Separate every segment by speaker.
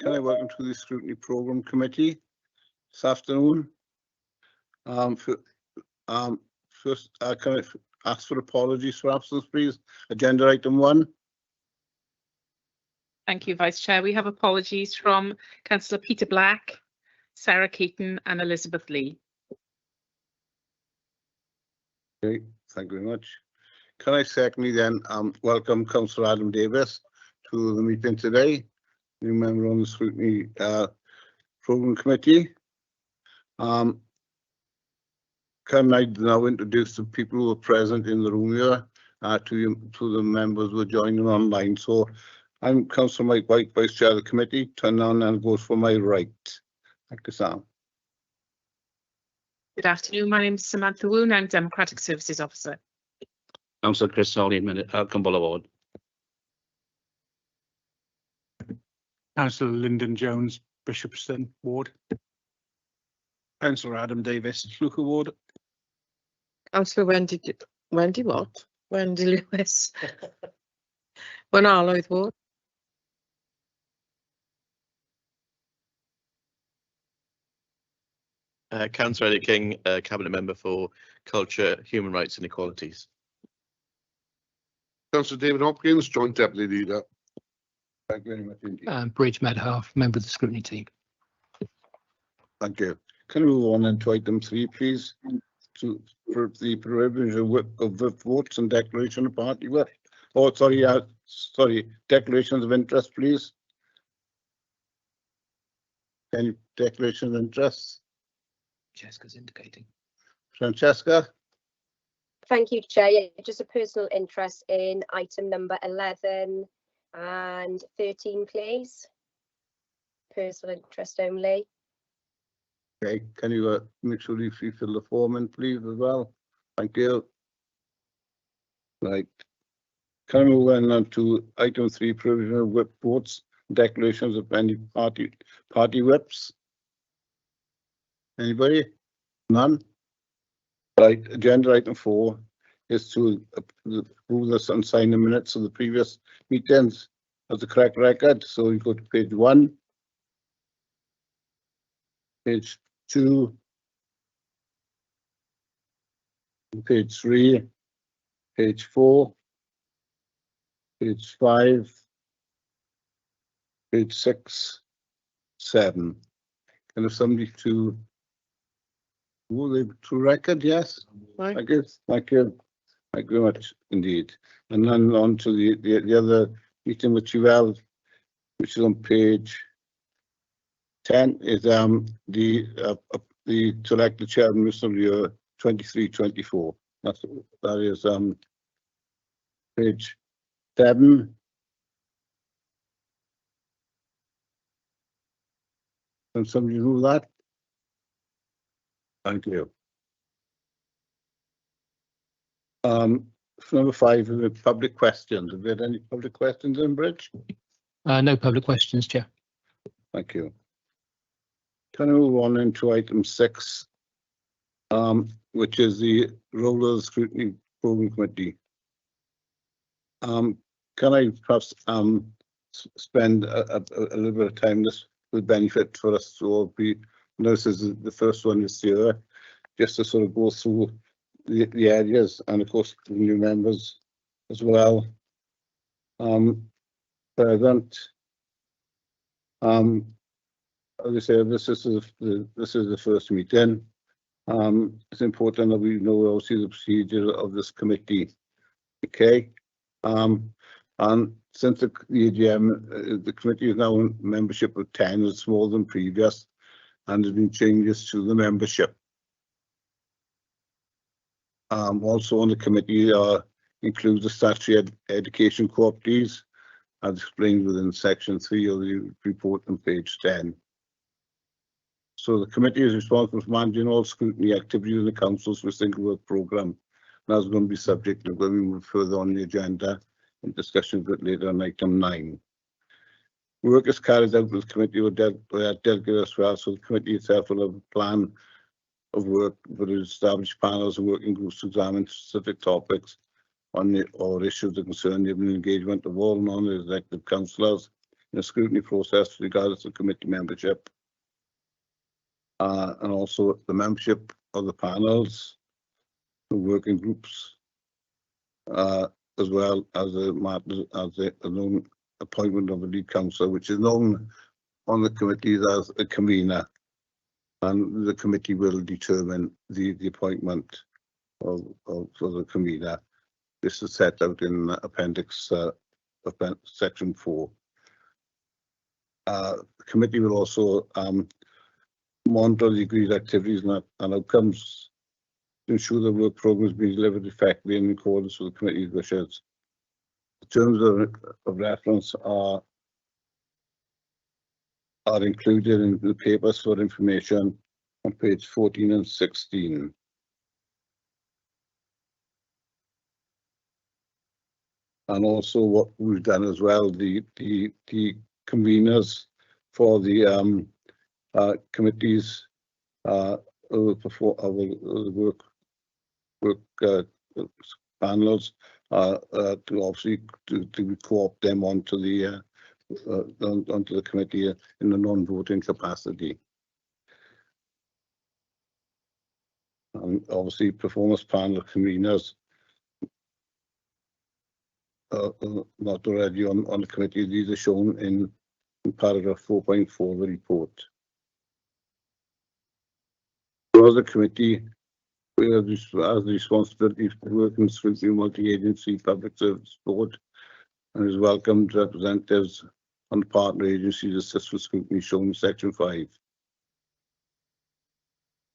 Speaker 1: Can I welcome to the Scrutiny Programme Committee this afternoon? First, can I ask for apologies for absence, please? Agenda item 1.
Speaker 2: Thank you, Vice Chair. We have apologies from Councillor Peter Black, Sarah Keaton and Elizabeth Lee.
Speaker 1: Okay, thank you very much. Can I secondly then welcome Councillor Adam Davis to the meeting today, new member on the Scrutiny Programme Committee. Can I now introduce the people who are present in the room here to the members who are joining online. So I'm Councillor Mike White, Vice Chair of the committee. Turn on and goes for my right. Thank you, Sam.
Speaker 2: Good afternoon. My name is Samantha Woon. I'm Democratic Services Officer.
Speaker 3: Councillor Chris Solly, Cumberland Ward.
Speaker 4: Councillor Lyndon Jones, Bishopston Ward. Councillor Adam Davis, Fluker Ward.
Speaker 5: Councillor Wendy Lewis, Wenarloedd Ward.
Speaker 6: Councillor Elliot King, Cabinet Member for Culture, Human Rights and Equalities.
Speaker 7: Councillor David Hopkins, Joint Deputy Leader.
Speaker 1: Thank you very much indeed.
Speaker 8: Bridge Medhalf, member of the Scrutiny team.
Speaker 1: Thank you. Can we move on into item 3, please? For the provision of whip votes and declaration of party whip. Oh, sorry, declarations of interest, please. Any declaration of interest?
Speaker 8: Francesca's indicating.
Speaker 1: Francesca?
Speaker 9: Thank you, Chair. Yeah, just a personal interest in item number 11 and 13, please. Personal interest only.
Speaker 1: Okay, can you make sure you fill the form in, please, as well? Thank you. Right. Can we move on to item 3, provision of whip votes, declarations of any party whips? Anybody? None? Right, agenda item 4 is to approve this and sign the minutes of the previous meetings as the correct record. So you go to page 1, page 2, page 3, page 4, page 5, page 6, 7. Can have somebody to the true record? Yes.
Speaker 5: Right.
Speaker 1: Thank you. Thank you. Thank you very much indeed. And then on to the other meeting which you held, which is on page 10, is the to elect the chairman of the year 23-24. That is page 7. Can somebody do that? Thank you. Number 5 is the public questions. Have we had any public questions in Bridge?
Speaker 8: No public questions, Chair.
Speaker 1: Thank you. Can I move on into item 6, which is the role of the Scrutiny Programme Committee? Can I perhaps spend a little bit of time? This will benefit for us to all be. This is the first one this year, just to sort of go through the areas, and of course the new members as well. Present. As I say, this is the first meeting. It's important that we know obviously the procedure of this committee. Okay. And since the AGM, the committee is now in membership of 10. It's more than previous, and there's been changes to the membership. Also on the committee includes the statutory education cooperatives, as explained within section 3 of the report on page 10. So the committee is responsible for managing all scrutiny activities in the council's for a single work programme. That's going to be subject to when we move further on the agenda and discussions with later on item 9. Work is carried out with the committee with delegated as well, so the committee itself will have a plan of work for the established panels and working groups to examine specific topics on or issues that concern the engagement of all non-executive councillors in the scrutiny process regardless of committee membership. And also the membership of the panels, the working groups, as well as the known appointment of the lead councillor, which is known on the committees as a convener, and the committee will determine the appointment of the convener. This is set out in appendix section 4. The committee will also monitor the agreed activities and outcomes to ensure the work programme is being delivered effectively in accordance with the committee's wishes. The terms of reference are included in the papers for information on page 14 and 16. And also what we've done as well, the conveners for the committees will perform work panels to obviously to co-opt them onto the committee in a non-voting capacity. And obviously performance panel conveners not already on the committee. These are shown in paragraph 4.4 of the report. For the committee, we have this as the responsibility for working through the multi-agency public service board, and is welcomed representatives on the partner agencies assist with scrutiny shown in section 5.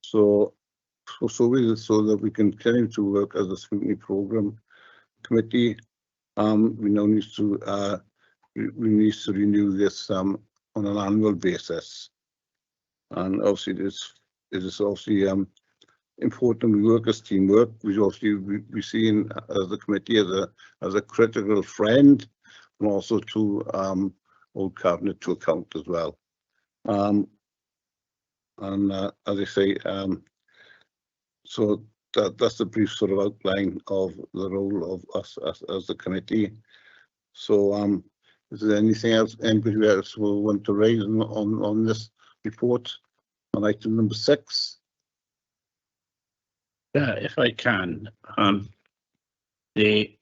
Speaker 1: So that we can continue to work as a scrutiny program committee, we now need to renew this on an annual basis, and obviously it is obviously important we work as teamwork. We obviously we seen as a committee as a critical friend, and also to old cabinet to account as well. And as I say, so that's a brief sort of outline of the role of us as the committee. So is there anything else anybody else will want to raise on this report on item number 6?
Speaker 3: Yeah, if I can, the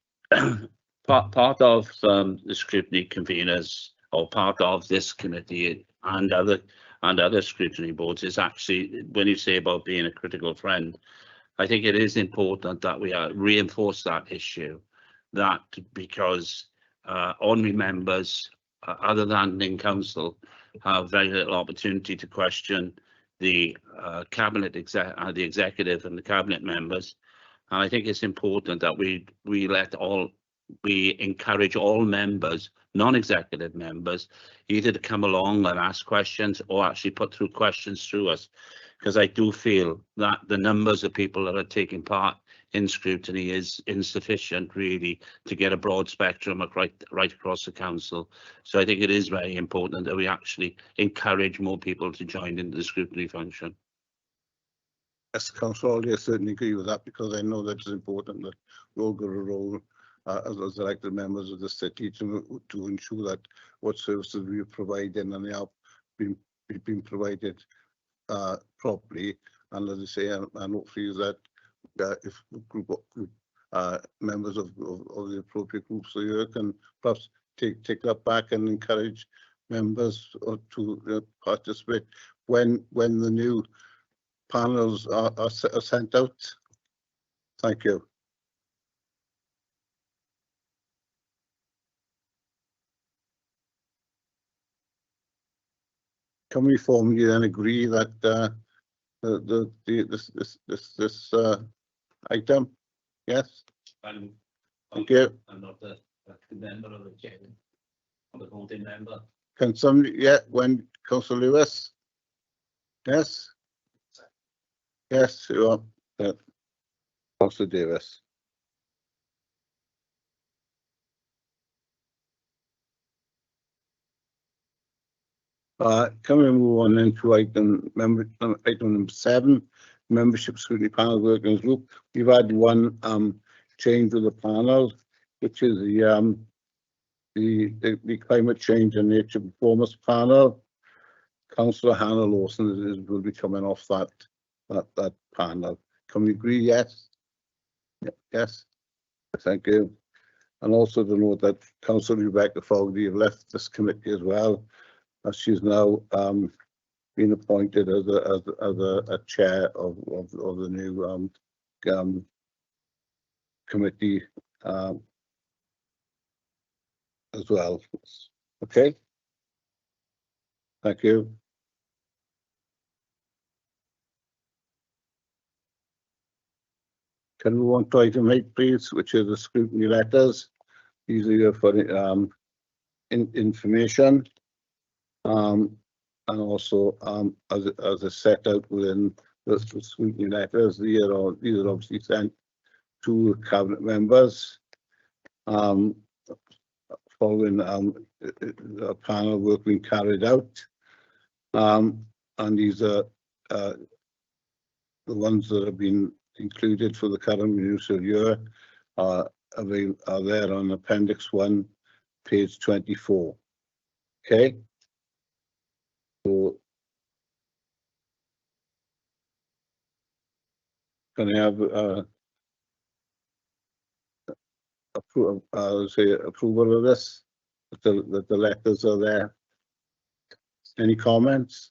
Speaker 3: part of the scrutiny conveners, or part of this committee and other scrutiny boards, is actually, when you say about being a critical friend, I think it is important that we reinforce that issue, that because ordinary members, other than in council, have very little opportunity to question the the executive and the cabinet members. And I think it's important that we encourage all members, non-executive members, either to come along and ask questions or actually put through questions through us, because I do feel that the numbers of people that are taking part in scrutiny is insufficient really to get a broad spectrum of right across the council. So I think it is very important that we actually encourage more people to join into the scrutiny function.
Speaker 1: Yes, Councillor, I certainly agree with that, because I know that it's important that we all got a role as elected members of the city to ensure that what services we are providing and they are being provided properly. And as I say, and hopefully that if group members of the appropriate groups of the can perhaps take that back and encourage members to participate when the new panels are sent out. Thank you. Can we formally then agree that this item? Yes. Thank you.
Speaker 3: I'm not a member of the chair, I'm a voting member.
Speaker 1: Can somebody? Yeah. When Councillor Lewis? Yes. Yes, you are. Yeah. Councillor Davis. Can we move on into item number 7, membership scrutiny panel working group? We've had one change with the panel, which is the the Climate Change and Nature Performance Panel. Councillor Hannah Lawson will be coming off that panel. Can we agree? Yes. Yes. Thank you. And also to note that Councillor Rebecca Fogarty have left this committee as well, as she's now been appointed as a chair of the new committee as well. Okay. Thank you. Can we move on to item 8, please, which are the scrutiny letters. These are for information, and also as a set out within the scrutiny letters. These are obviously sent to cabinet members following a panel work being carried out, and these are the ones that have been included for the current municipal year are there on Appendix 1, page 24. Okay. So can I have approval of this? That the letters are there. Any comments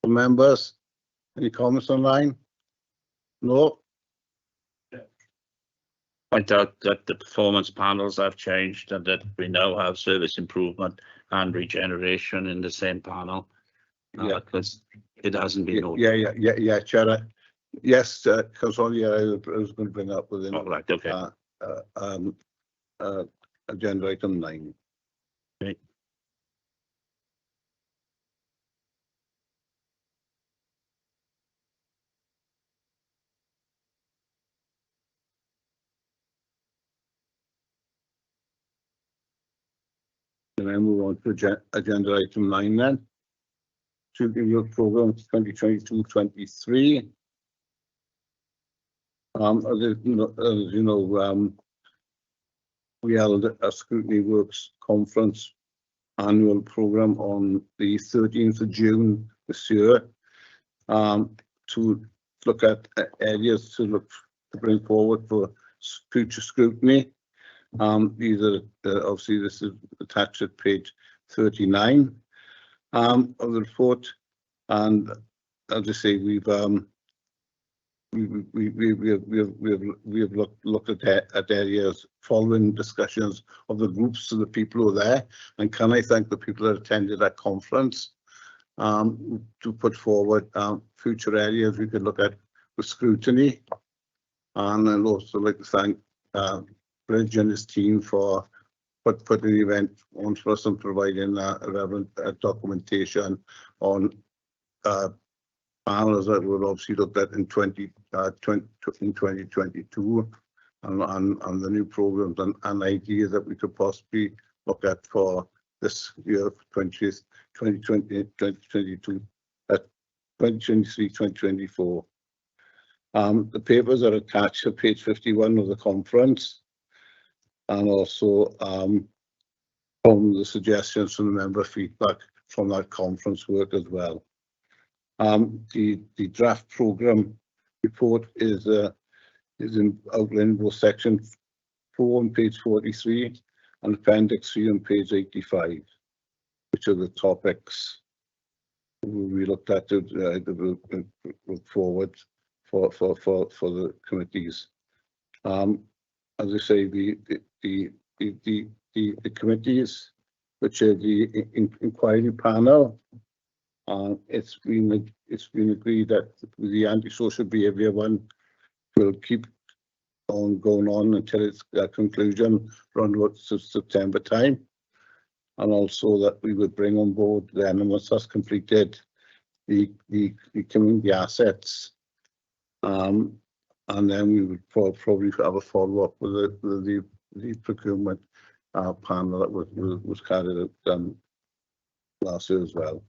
Speaker 1: from members? Any comments online? No.
Speaker 3: Point out that the performance panels have changed and that we now have service improvement and regeneration in the same panel.
Speaker 1: Yeah,
Speaker 3: because it hasn't been noted.
Speaker 1: yeah, Chair. Yes, because all I was going to bring up within
Speaker 3: Oh, right, okay.
Speaker 1: agenda item 9.
Speaker 3: Okay.
Speaker 1: And then move on to agenda item 9 then. Children Youth Program 2022-23. As you know, we held a Scrutiny Works conference annual program on the 13th of June this year to look at areas to bring forward for future scrutiny. These are obviously this is attached at page 39 of the report, and as I say, we have looked at areas following discussions of the groups of the people who are there, and can I thank the people that attended that conference to put forward future areas we could look at with scrutiny. And I'd also like to thank Bridge and his team for putting the event on for us and providing relevant documentation on panels that were obviously looked at in 2022 and the new programs and ideas that we could possibly look at for this year, 2023, 2024. The papers are attached to page 51 of the conference, and also from the suggestions from the member feedback from that conference work as well. The draft programme report is in outlined both section 4 on page 43 and appendix 3 on page 85, which are the topics we looked at to look forward for the committees. As I say, the committees, which are the inquiry panel, it's been agreed that the antisocial behaviour one will keep on going on until its conclusion around September time, and also that we would bring on board then, and once that's completed, the community assets, and then we would probably have a follow-up with the procurement panel that was carried out last year as well.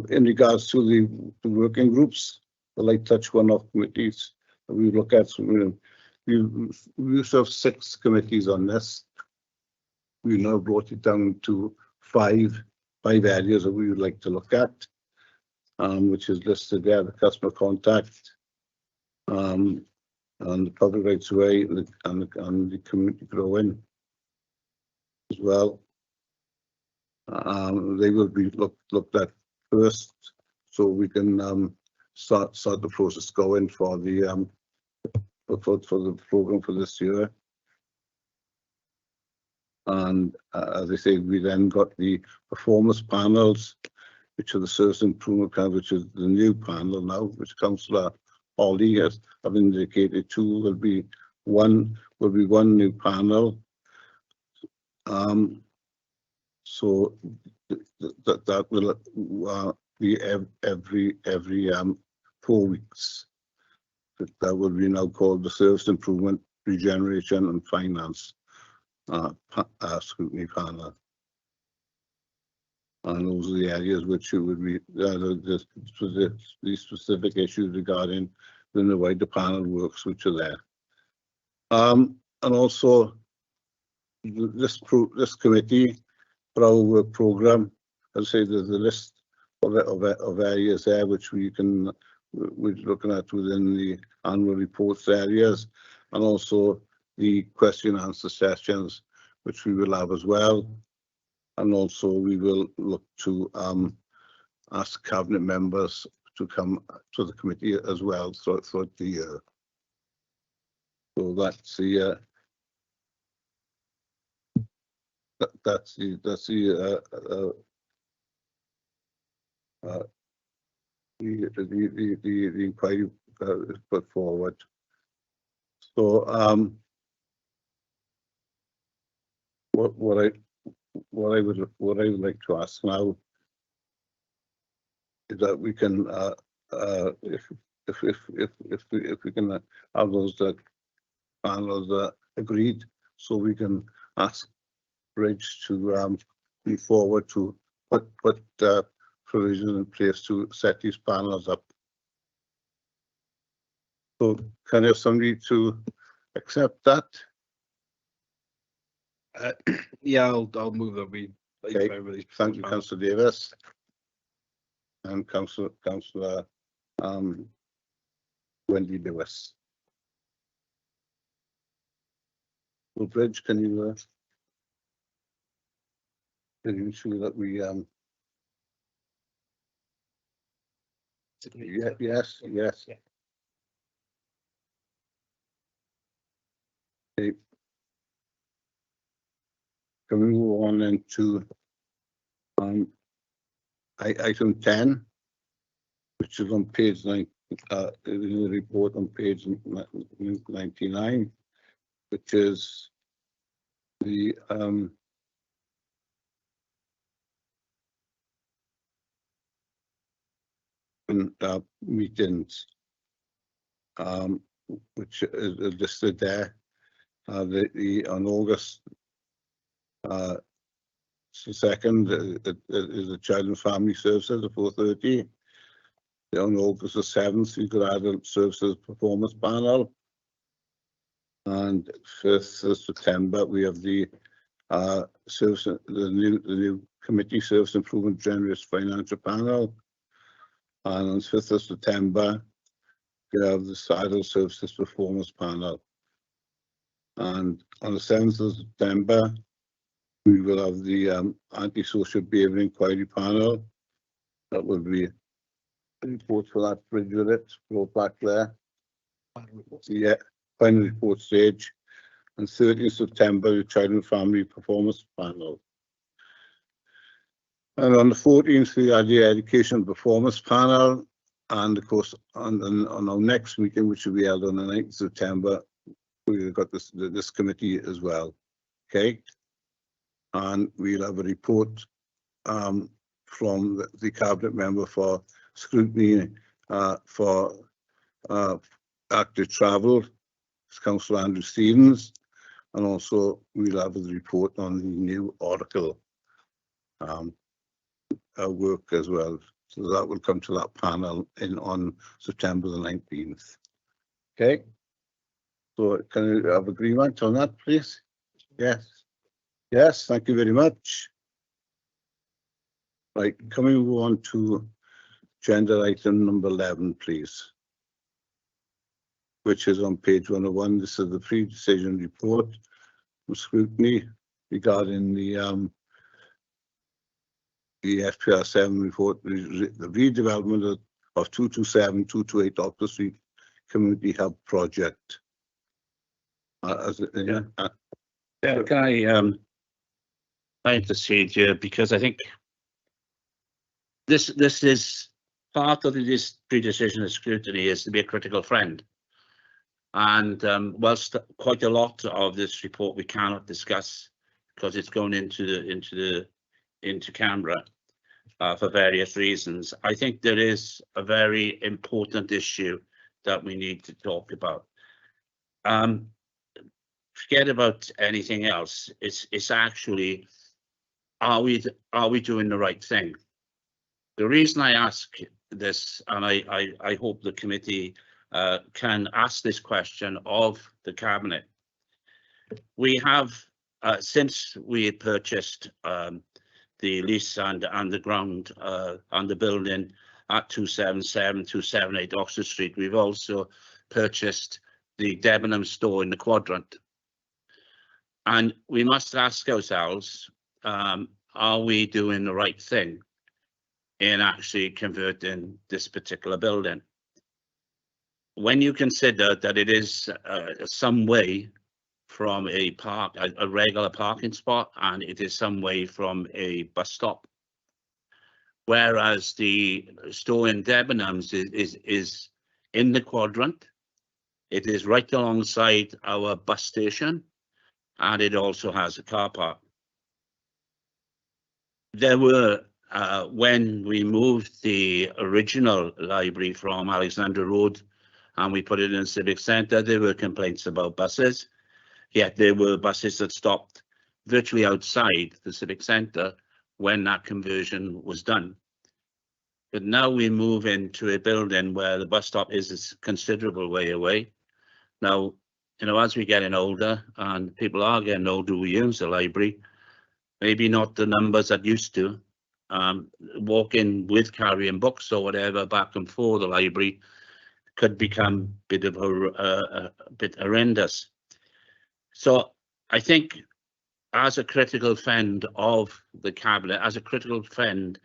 Speaker 1: In regards to the working groups, the light touch one-off committees that we look at, we used to have 6 committees on this. we now brought it down to five areas that we would like to look at, which is listed there: the customer contact, and the public rights of way, and the community growing as well. They will be looked at first, so we can start the process going for the for the program for this year. And as I say, we then got the performance panels, which are the service improvement panel, which is the new panel now, which Councillor Holly has indicated two will be one new panel. So that will be every 4 weeks. That will be now called the Service Improvement, Regeneration and Finance Scrutiny Panel. And those are the areas which it would be the specific issues regarding the way the panel works, which are there. And also this committee, for our work program, as I say, there's a list of areas there which we're looking at within the annual reports areas, and also the question and answer sessions, which we will have as well. And also we will look to ask cabinet members to come to the committee as well throughout the year. So that's the the inquiry is put forward. So what I would like to ask now is that we can if we can have those panels agreed, so we can ask Bridge to move forward to put provisions in place to set these panels up. So can I have somebody to accept that?
Speaker 4: Yeah, I'll move that we.
Speaker 1: Okay. Thank you, Councillor Davis and Councillor Wendy Lewis. Well, Bridge, can you ensure that we yes. Okay. Can we move on into item 10, which is on page 9, in the report on page 99, which is the meetings, which is listed there. On August 2nd is the Child and Family Services at 4:30. On August the 7th, we could add a Services Performance Panel. And 5th of September, we have the new Committee Service Improvement Generous Financial Panel. And on 5th of September, we have the Adult Services Performance Panel. And on the 7th of September, we will have the Antisocial Behaviour Inquiry Panel. That will be a report for that bridge with it, go back there. Yeah, final report stage. And 13th September, the Child and Family Performance Panel. And on the 14th, we had the Education Performance Panel. And of course, on our next meeting, which will be held on the 9th of September, we've got this committee as well. Okay. And we'll have a report from the cabinet member for scrutiny for active travel, Councillor Andrew Stevens, and also we'll have a report on the new article work as well. So that will come to that panel on September the 19th. Okay. So can we have agreement on that, please? Yes. Yes, thank you very much. Right, can we move on to agenda item number 11, please? Which is on page 101. This is the pre-decision report from Scrutiny regarding the FPR7 report, the redevelopment of 227-228 Oxford Street Community Hub project.
Speaker 3: Yeah, can I intercede here because I think this is part of this pre-decision of scrutiny is to be a critical friend. And whilst quite a lot of this report we cannot discuss because it's going into camera for various reasons, I think there is a very important issue that we need to talk about. Forget about anything else. It's actually, are we doing the right thing? The reason I ask this, and I hope the committee can ask this question of the cabinet. We have since we purchased the lease and the ground and the building at 278 Oxford Street, we've also purchased the Debenham store in the Quadrant. And we must ask ourselves, are we doing the right thing in actually converting this particular building? When you consider that it is some way from a regular parking spot, and it is some way from a bus stop, whereas the store in Debenhams is in the Quadrant, it is right alongside our bus station, and it also has a car park. There were, when we moved the original library from Alexandra Road and we put it in the Civic Centre, there were complaints about buses, yet there were buses that stopped virtually outside the Civic Centre when that conversion was done. But now we move into a building where the bus stop is a considerable way away. Now, you know, as we're getting older and people are getting older who use the library, maybe not the numbers that used to, walking with carrying books or whatever back and forth the library could become a bit horrendous. So I think as a critical friend of the cabinet, as a critical friend,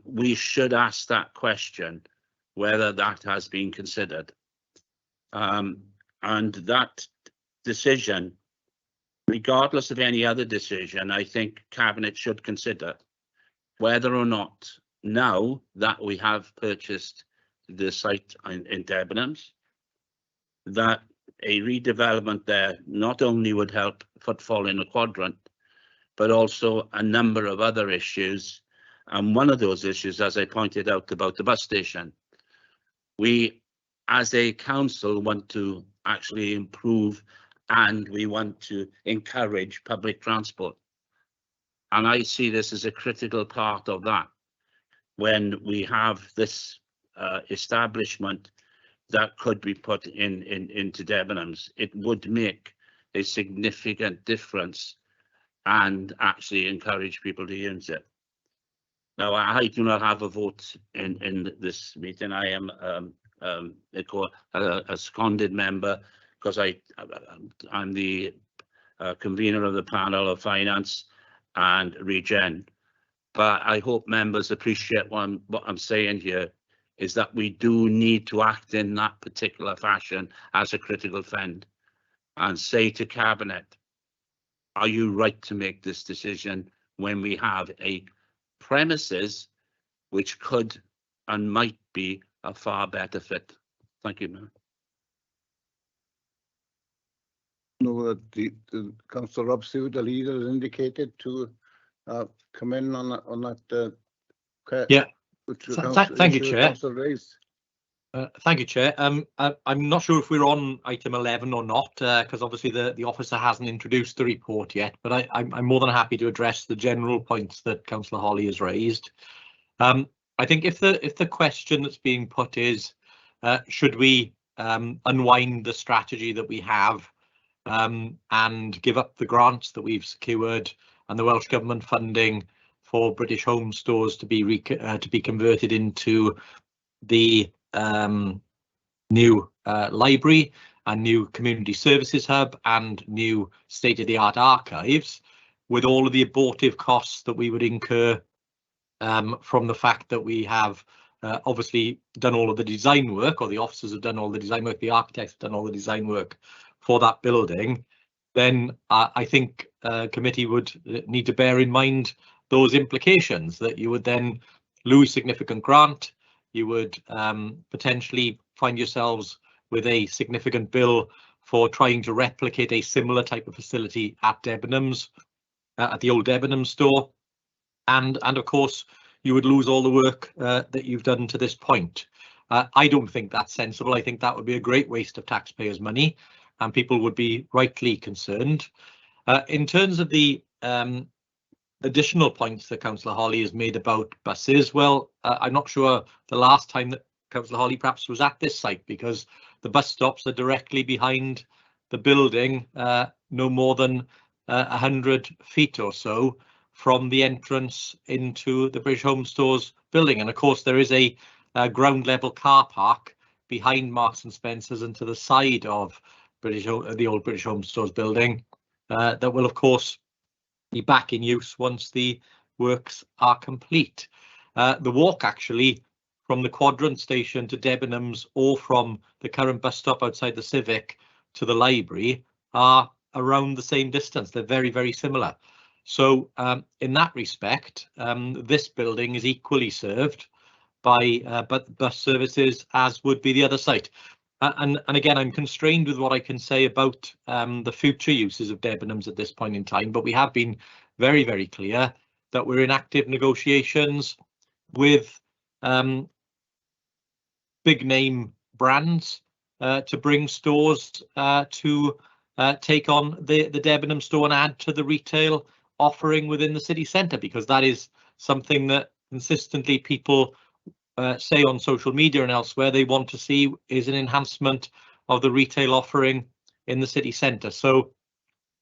Speaker 3: we should ask that question, whether that has been considered. And that decision, regardless of any other decision, I think Cabinet should consider whether or not, now that we have purchased the site in Debenhams, that a redevelopment there not only would help footfall in the Quadrant, but also a number of other issues. And one of those issues, as I pointed out about the bus station, we as a council want to actually improve and we want to encourage public transport. And I see this as a critical part of that. When we have this establishment that could be put into Debenhams, it would make a significant difference and actually encourage people to use it. Now, I do not have a vote in this meeting. I am a seconded member because I'm the convener of the panel of finance and regen. But I hope members appreciate what I'm saying here is that we do need to act in that particular fashion as a critical friend and say to Cabinet, are you right to make this decision when we have a premises which could and might be a far better fit? Thank you, Mayor.
Speaker 1: No, the Councillor Rob Stewart, the leader, has indicated to come in on that.
Speaker 8: Yeah.
Speaker 1: Thank you, Chair.
Speaker 8: Thank you, Chair. I'm not sure if we're on item 11 or not, because obviously the officer hasn't introduced the report yet, but I'm more than happy to address the general points that Councillor Holly has raised. I think if the question that's being put is, should we unwind the strategy that we have and give up the grants that we've secured and the Welsh Government funding for British Home Stores to be converted into the new library and new community services hub and new state-of-the-art archives, with all of the abortive costs that we would incur from the fact that we have obviously done all of the design work, or the officers have done all the design work, the architects have done all the design work for that building. Then I think committee would need to bear in mind those implications, that you would then lose significant grant, you would potentially find yourselves with a significant bill for trying to replicate a similar type of facility at Debenhams, at the old Debenhams store, and of course you would lose all the work that you've done to this point. I don't think that's sensible. I think that would be a great waste of taxpayers' money, and people would be rightly concerned. In terms of the additional points that Councillor Holly has made about buses, well, I'm not sure the last time that Councillor Holly perhaps was at this site, because the bus stops are directly behind the building, no more than 100 feet or so from the entrance into the British Home Stores building. And of course there is a ground level car park behind Marks and Spencer's and to the side of the old British Home Stores building that will of course be back in use once the works are complete. The walk actually from the Quadrant station to Debenhams, or from the current bus stop outside the Civic to the library, are around the same distance. They're very, very similar. So in that respect, this building is equally served by bus services as would be the other site. And again, I'm constrained with what I can say about the future uses of Debenhams at this point in time, but we have been very, very clear that we're in active negotiations with big name brands to bring stores to take on the Debenhams store and add to the retail offering within the city centre, because that is something that consistently people say on social media and elsewhere they want to see, is an enhancement of the retail offering in the city centre. So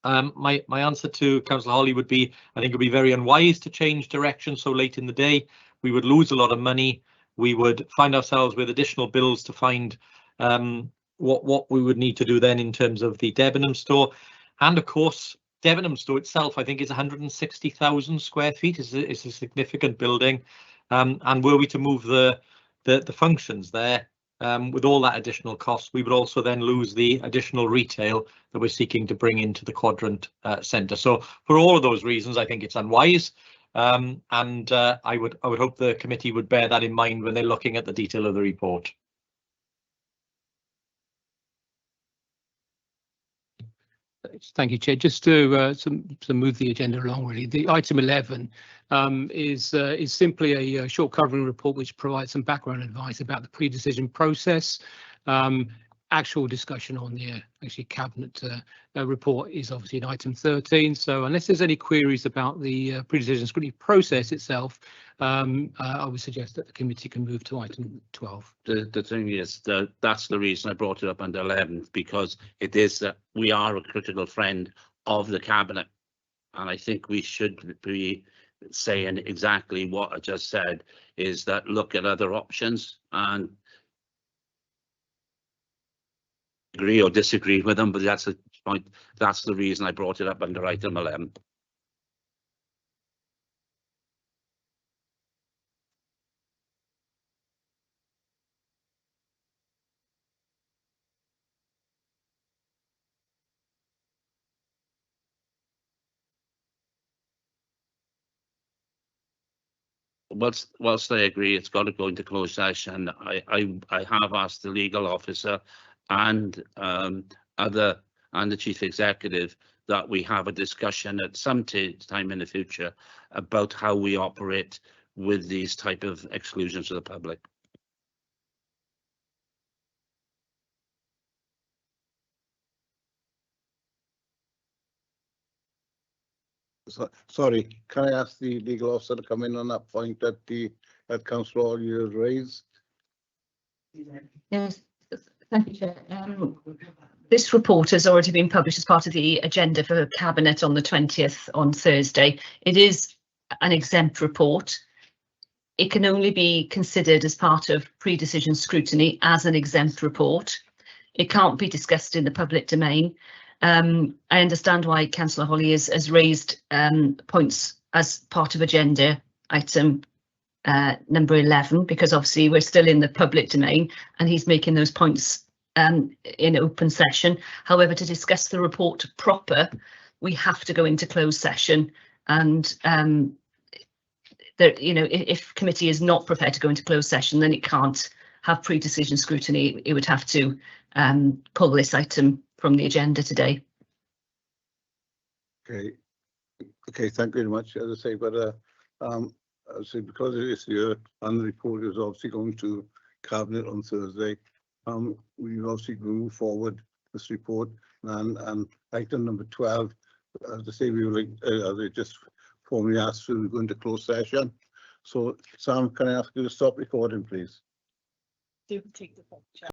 Speaker 8: my answer to Councillor Holly would be, I think it would be very unwise to change direction so late in the day. We would lose a lot of money. We would find ourselves with additional bills to find what we would need to do then in terms of the Debenhams store. And of course, Debenhams store itself, I think, is 160,000 square feet. It's a significant building. And were we to move the functions there, with all that additional cost, we would also then lose the additional retail that we're seeking to bring into the Quadrant centre. So for all of those reasons, I think it's unwise. And I would hope the committee would bear that in mind when they're looking at the detail of the report.
Speaker 10: Thank you, Chair. Just to move the agenda along, really, the item 11 is simply a short covering report which provides some background advice about the pre-decision process. Actual discussion on the actually cabinet report is obviously in item 13. So unless there's any queries about the pre-decision scrutiny process itself, I would suggest that the committee can move to item 12.
Speaker 3: The thing is that that's the reason I brought it up under 11, because it is that we are a critical friend of the cabinet, and I think we should be saying exactly what I just said, is that look at other options and agree or disagree with them, but that's the point. That's the reason I brought it up under item 11. Whilst I agree it's got to go into closed session, I have asked the legal officer and the chief executive that we have a discussion at some time in the future about how we operate with these type of exclusions to the public.
Speaker 1: Sorry, can I ask the legal officer to come in on that point that Councillor Holly has raised?
Speaker 11: Yes, thank you, Chair. This report has already been published as part of the agenda for Cabinet on the 20th on Thursday. It is an exempt report. It can only be considered as part of pre-decision scrutiny as an exempt report. It can't be discussed in the public domain. I understand why Councillor Holly has raised points as part of agenda item number 11, because obviously we're still in the public domain and he's making those points in open session. However, to discuss the report proper, we have to go into closed session, and you know, if committee is not prepared to go into closed session, then it can't have pre-decision scrutiny. It would have to pull this item from the agenda today.
Speaker 1: Okay, thank you very much. As I say, but I say because it is here and the report is obviously going to Cabinet on Thursday, we obviously move forward this report, and item number 12, as I say, we were like, as I just formally asked, we go into closed session. So Sam, can I ask you to stop recording, please?
Speaker 2: Do take the picture.